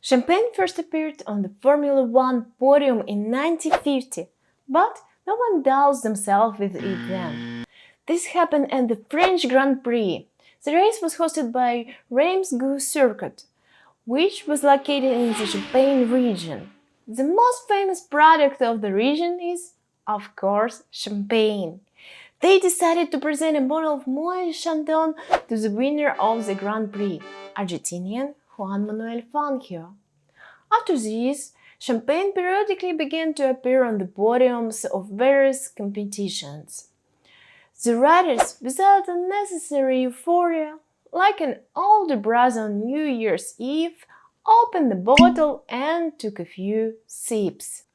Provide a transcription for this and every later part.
Champagne first appeared on the Formula One podium in 1950, but no one doused themselves with it then. This happened at the French Grand Prix. The race was hosted by Reims-Gouges Circuit, which was located in the Champagne region. The most famous product of the region is, of course, champagne. They decided to present a bottle of Moët Chandon to the winner of the Grand Prix, Argentinian Juan Manuel Fangio. After this, champagne periodically began to appear on the podiums of various competitions. The riders, without unnecessary euphoria, like an older brother on New Year's Eve, opened the bottle and took a few sips.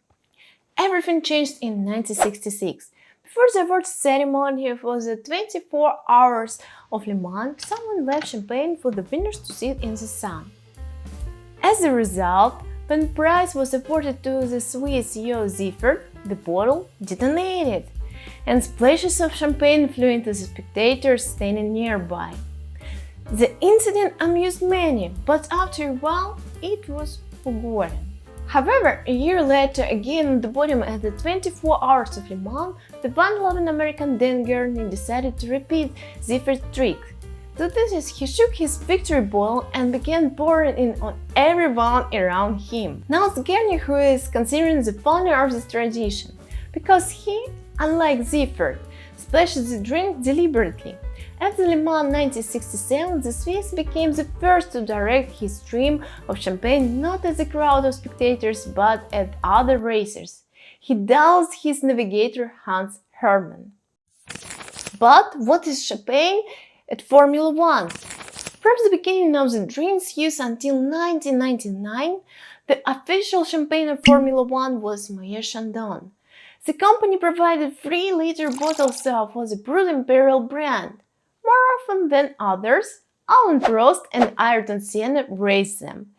Everything changed in 1966. Before the awards ceremony for the 24 Hours of Le Mans, someone left champagne for the winners to sit in the sun. As a result, when the prize was awarded to the Swiss Jo Ziffert, the bottle detonated, and splashes of champagne flew into the spectators standing nearby. The incident amused many, but after a while it was forgotten. However, a year later, again on the podium at the 24 Hours of Le Mans, the one-loving American Dan Gurney decided to repeat Ziffert's trick. To this, he shook his victory bottle and began pouring it on everyone around him. Now it's Gurney who is considered the founder of this tradition, because he, unlike Ziffert, splashes the drink deliberately. At the Le Mans 1967, the Swiss became the first to direct his stream of champagne not at the crowd of spectators but at other racers. He doused his navigator Hans Hermann. But what is champagne at Formula One? From the beginning of the drink's use until 1999, the official champagne of Formula One was Moët Chandon. The company provided 3-liter bottles for the Brut Imperial brand. More often than others, Alain Prost and Ayrton Senna raced them.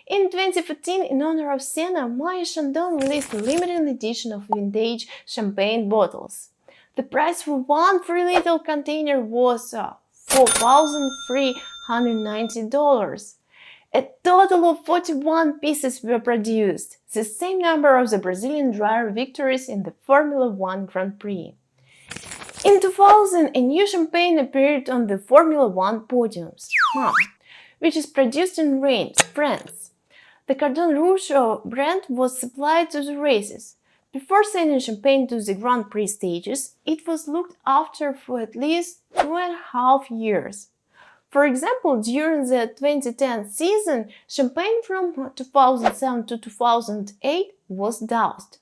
In 2014, in honor of Senna, Moët Chandon released a limited edition of vintage champagne bottles. The price for one 3-liter container was $4,390. A total of 41 pieces were produced, the same number of the Brazilian driver victories in the Formula One Grand Prix. In 2000, a new champagne appeared on the Formula One podiums, which is produced in Reims, France. The Cordon Rouge brand was supplied to the races. Before sending champagne to the Grand Prix stages, it was looked after for at least 2.5 years. For example, during the 2010 season, champagne from 2007 to 2008 was doused.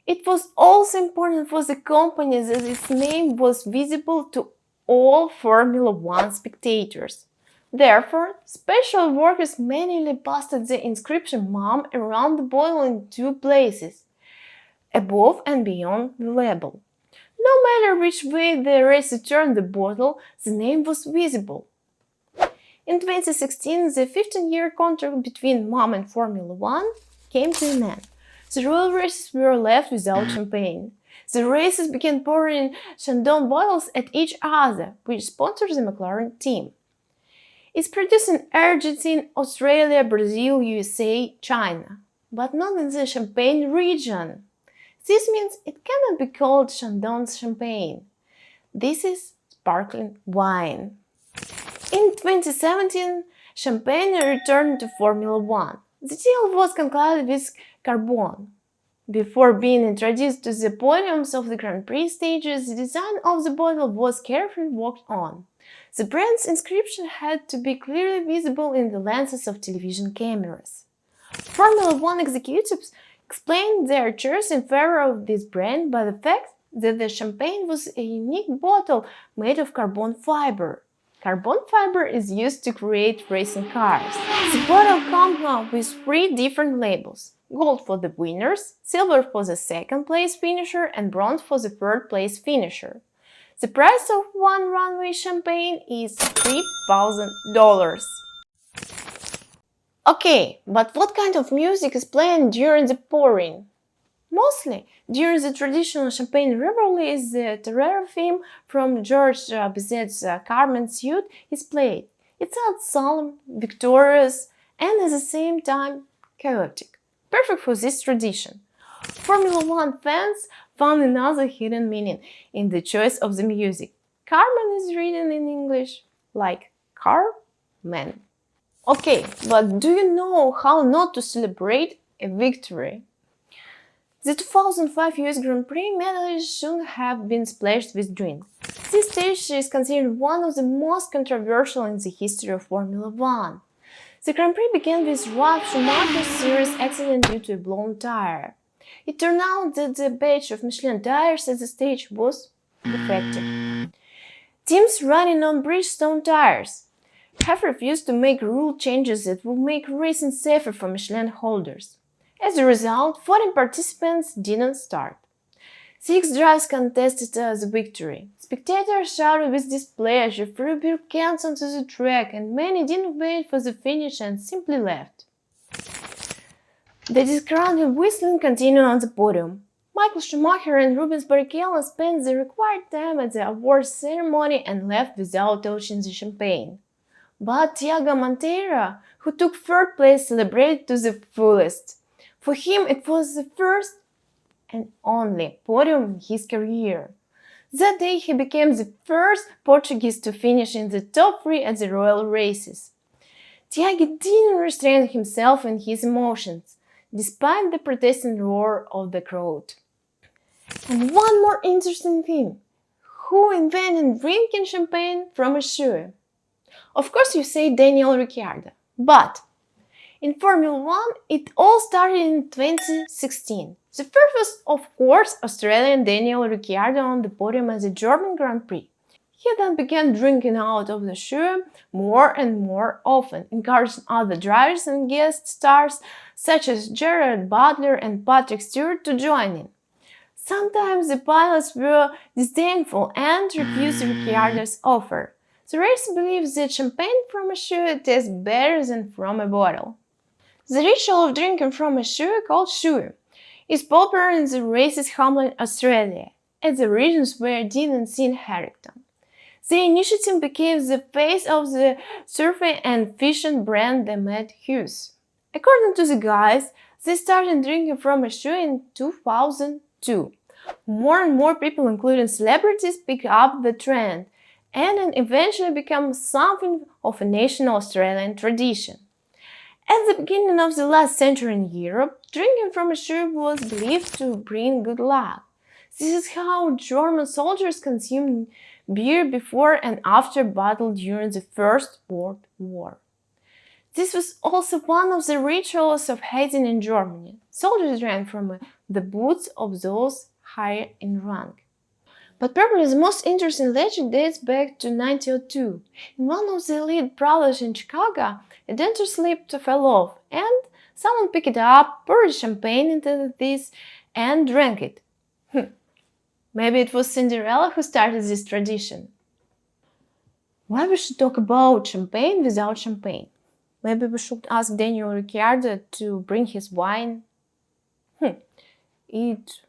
It was also important for the company that its name was visible to all Formula One spectators. Therefore, special workers manually pasted the inscription MOM around the bottle in 2 places, above and beyond the label. No matter which way the racer turned the bottle, the name was visible. In 2016, the 15-year contract between MOM and Formula One came to an end. The royal races were left without champagne. The racers began pouring Chandon bottles at each other, which sponsors the McLaren team. It's produced in Argentina, Australia, Brazil, USA, China, but not in the Champagne region. This means it cannot be called Chandon's champagne. This is sparkling wine. In 2017, champagne returned to Formula One. The deal was concluded with Carbone. Before being introduced to the podiums of the Grand Prix stages, the design of the bottle was carefully worked on. The brand's inscription had to be clearly visible in the lenses of television cameras. Formula One executives explained their choice in favor of this brand by the fact that the champagne was a unique bottle made of carbon fiber. Carbon fiber is used to create racing cars. The bottle comes with 3 different labels: gold for the winners, silver for the second-place finisher, and bronze for the third-place finisher. The price of one runway champagne is $3,000. Okay, but what kind of music is playing during the pouring? Mostly, during the traditional champagne revelry, the Terror theme from George Bizet's Carmen Suite is played. It sounds solemn, victorious, and at the same time chaotic. Perfect for this tradition. Formula One fans found another hidden meaning in the choice of the music. Carmen is written in English like Carmen. Okay, but do you know how not to celebrate a victory? The 2005 US Grand Prix medalist shouldn't have been splashed with drinks. This stage is considered one of the most controversial in the history of Formula One. The Grand Prix began with Ralf Schumacher's serious accident due to a blown tire. It turned out that the batch of Michelin tires at the stage was defective. Teams running on Bridgestone tires have refused to make rule changes that will make racing safer for Michelin holders. As a result, 14 participants didn't start. 6 drivers contested the victory. Spectators shouted with displeasure, threw beer cans onto the track, and many didn't wait for the finish and simply left. The disgruntled whistling continued on the podium. Michael Schumacher and Rubens Barrichello spent the required time at the awards ceremony and left without touching the champagne. But Tiago Monteiro, who took third place, celebrated to the fullest. For him, it was the first and only podium in his career. That day, he became the first Portuguese to finish in the top 3 at the Royal Races. Tiago didn't restrain himself in his emotions, despite the protesting roar of the crowd. And one more interesting thing. Who invented drinking champagne from a shoe? Of course you say Daniel Ricciardo, but in Formula One it all started in 2016. The first was, of course, Australian Daniel Ricciardo on the podium at the German Grand Prix. He then began drinking out of the shoe more and more often, encouraging other drivers and guest stars such as Gerard Butler and Patrick Stewart to join in. Sometimes the pilots were disdainful and refused Ricciardo's offer. The race believes that champagne from a shoe tastes better than from a bottle. The ritual of drinking from a shoe, called shoe, is popular in the race's homeland Australia, at the regions where Dean and Sean Harrington. The initiative became the face of the surfing and fishing brand the Mad Hughes. According to the guys, they started drinking from a shoe in 2002. More and more people, including celebrities, pick up the trend, and it eventually became something of a national Australian tradition. At the beginning of the last century in Europe, drinking from a shoe was believed to bring good luck. This is how German soldiers consumed beer before and after battle during the First World War. This was also one of the rituals of hazing in Germany. Soldiers drank from the boots of those higher in rank. But probably the most interesting legend dates back to 1902. In one of the elite brothels in Chicago, a denture slip fell off, and someone picked it up, poured champagne into this, and drank it. Maybe it was Cinderella who started this tradition. Why we should talk about champagne without champagne? Maybe we should ask Daniel Ricciardo to bring his wine. It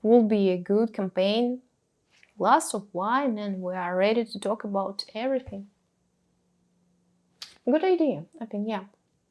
will be a good campaign. Glass of wine and we are ready to talk about everything. Good idea, I think, yeah.